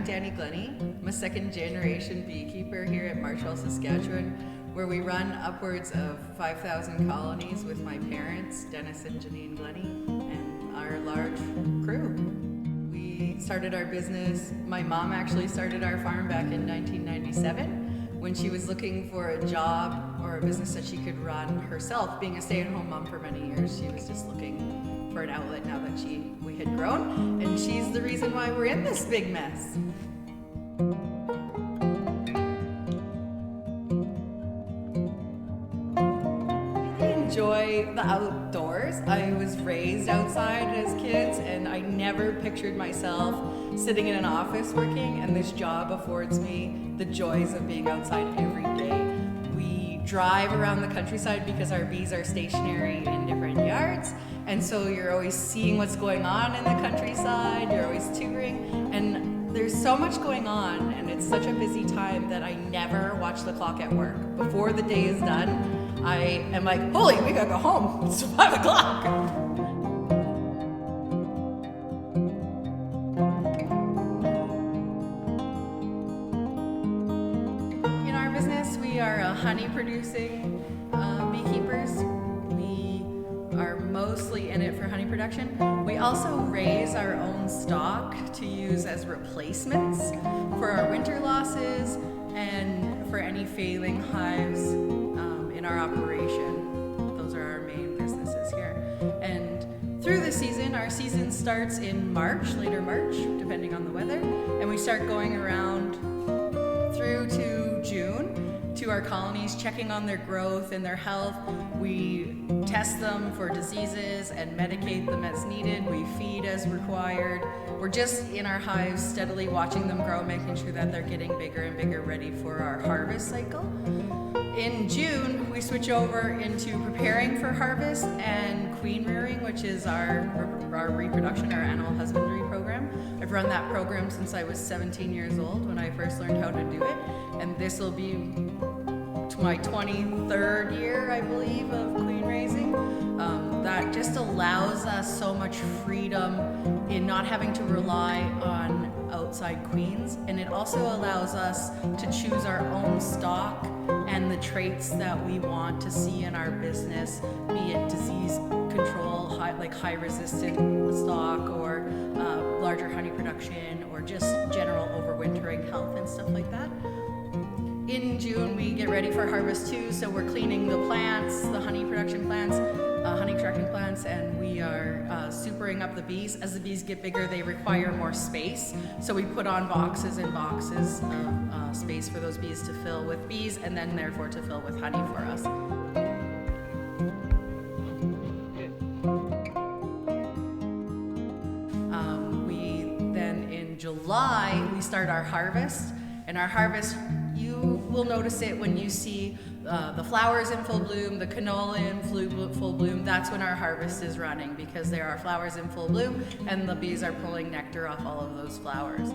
I'm Dani Glennie. I'm a second-generation beekeeper here at Marshall, Saskatchewan, where we run upwards of 5,000 colonies with my parents, Dennis and Janine Glennie, and our large crew. We started our business, my mom actually started our farm back in 1997 when she was looking for a job or a business that she could run herself. Being a stay-at-home mom for many years, she was just looking for an outlet now that we had grown, and she's the reason why we're in this big mess. I enjoy the outdoors. I was raised outside as kids, and I never pictured myself sitting in an office working, and this job affords me the joys of being outside every day. We drive around the countryside because our bees are stationary in different yards, and so you're always seeing what's going on in the countryside, you're always touring, and there's so much going on, and it's such a busy time that I never watch the clock at work. Before the day is done, I am like, holy, we gotta go home, it's 5 o'clock. In our business, we are honey producing beekeepers. We are mostly in it for honey production. We also raise our own stock to use as replacements for our winter losses and for any failing hives in our operation. Those are our main businesses here. And through the season, our season starts in March, later March, depending on the weather, and we start going around through to June to our colonies, checking on their growth and their health. We test them for diseases and medicate them as needed. We feed as required. We're just in our hives steadily watching them grow, making sure that they're getting bigger and bigger, ready for our harvest cycle. In June, we switch over into preparing for harvest and queen rearing, which is our reproduction, our animal husbandry program. I've run that program since I was 17 years old when I first learned how to do it, and this will be my 23rd year, I believe, of queen raising. That just allows us so much freedom in not having to rely on outside queens, and it also allows us to choose our own stock and the traits that we want to see in our business, be it disease control, high resistant stock, or larger honey production, or just general overwintering health and stuff like that. In June, we get ready for harvest too, so we're cleaning the plants, the honey production plants, honey extracting plants, and we are supering up the bees. As the bees get bigger, they require more space, so we put on boxes and boxes of space for those bees to fill with bees, and then therefore to fill with honey for us. In July, we start our harvest, and our harvest, you will notice it when you see the flowers in full bloom, the canola in full bloom. That's when our harvest is running, because there are flowers in full bloom and the bees are pulling nectar off all of those flowers.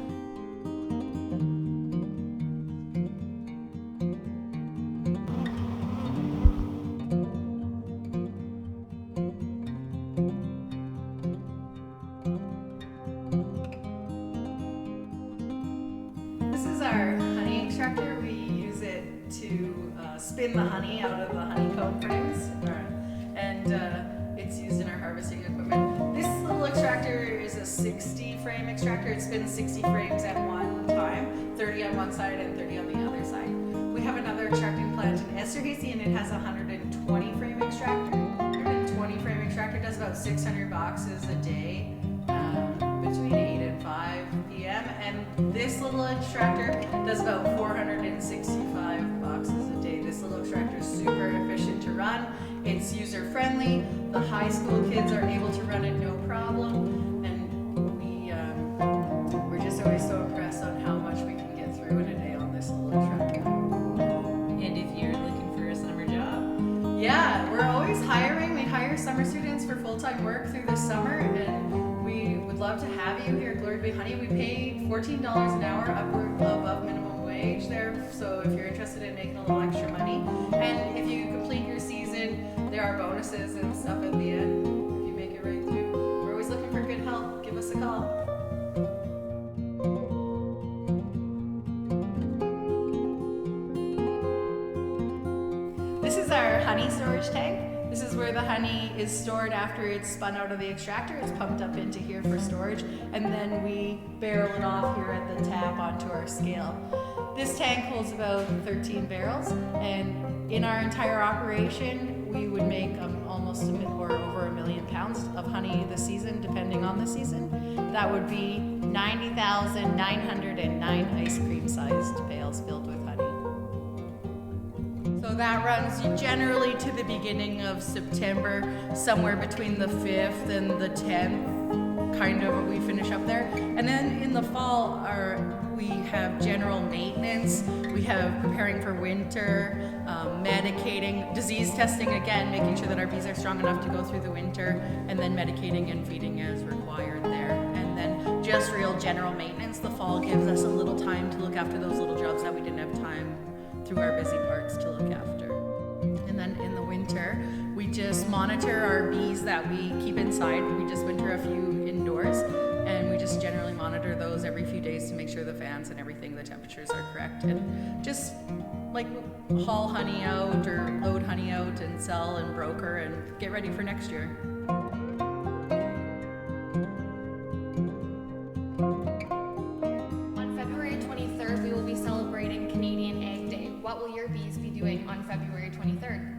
This is our honey extractor. We use it to spin the honey out of the honeycomb frames, and it's used in our harvesting equipment. This little extractor is a 60 frame extractor. It spins 60 frames at one time, 30 on one side and 30 on the other side. We have another extracting plant in Esterhazy, and it has a 120 frame extractor. The 120 frame extractor does about 600 boxes a day, between 8 and 5 p.m. And this little extractor does about 465 boxes a day. This little extractor is super efficient to run. It's user friendly. The high school kids are able to run it no problem. And we're just always so impressed on how much we can get through in a day on this little extractor. And if you're looking for a summer job? Yeah, we're always hiring. We hire summer students for full-time work through the summer, and we would love to have you here at Glory Bay Honey. We pay $14 an hour above minimum wage there, so if you're interested in making a little extra money, and if you complete your season, there are bonuses and stuff at the end if you make it right through. We're always looking for good help. Give us a call. honey storage tank. This is where the honey is stored after it's spun out of the extractor. It's pumped up into here for storage, and then we barrel it off here at the tap onto our scale. This tank holds about 13 barrels, and in our entire operation, we would make almost or over 1 million pounds of honey this season, depending on the season. That would be 90,909 ice cream sized pails filled with honey. So that runs generally to the beginning of September, somewhere between the 5th and the 10th, kind of we finish up there. And then in the fall, we have general maintenance, we have preparing for winter, medicating, disease testing again, making sure that our bees are strong enough to go through the winter, and then medicating and feeding as required there. And then just real general maintenance. The fall gives us a little time to look after those little jobs that we didn't have time through our busy parts to look after. And then in the winter, we just monitor our bees that we keep inside. We just winter a few indoors, and we just generally monitor those every few days to make sure the fans and everything, the temperatures are correct, and just like haul honey out or load honey out and sell and broker and get ready for next year. On February 23rd, we will be celebrating Canadian Egg Day. What will your bees be doing on February 23rd?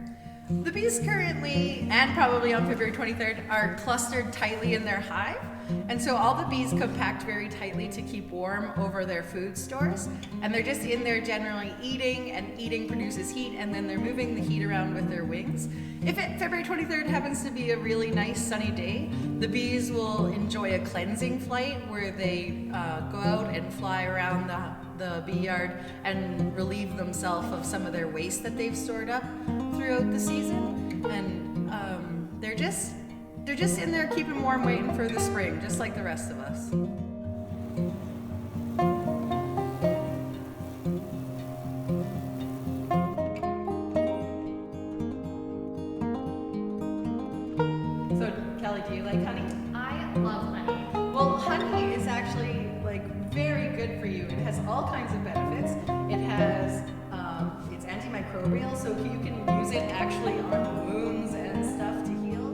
The bees currently, and probably on February 23rd, are clustered tightly in their hive. And so all the bees compact very tightly to keep warm over their food stores. And they're just in there generally eating, and eating produces heat, and then they're moving the heat around with their wings. If February 23rd happens to be a really nice sunny day, the bees will enjoy a cleansing flight where they go out and fly around the bee yard and relieve themselves of some of their waste that they've stored up throughout the season. And they're just in there keeping warm, waiting for the spring, just like the rest of us. So Kelly, do you like honey? I love honey. Well, honey is actually very good for you. It has all kinds of benefits. It has, it's antimicrobial, so you can use it actually on wounds and stuff to heal.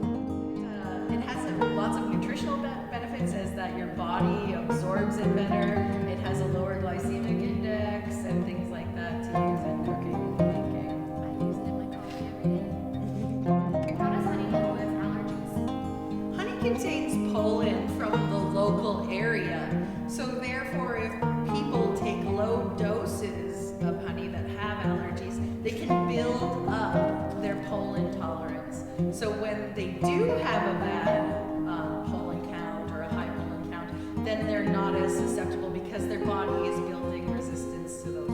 It has lots of nutritional benefits, as that your body absorbs it better. It has a lower glycemic index and things like that to use in cooking and baking. I use it in my coffee every day. How does honey help with allergies? Honey contains pollen from the local area, so therefore if people take low doses of honey that have allergies, they can build up their pollen tolerance. So when they do have a bad pollen count or a high pollen count, then they're not as susceptible because their body is building resistance to those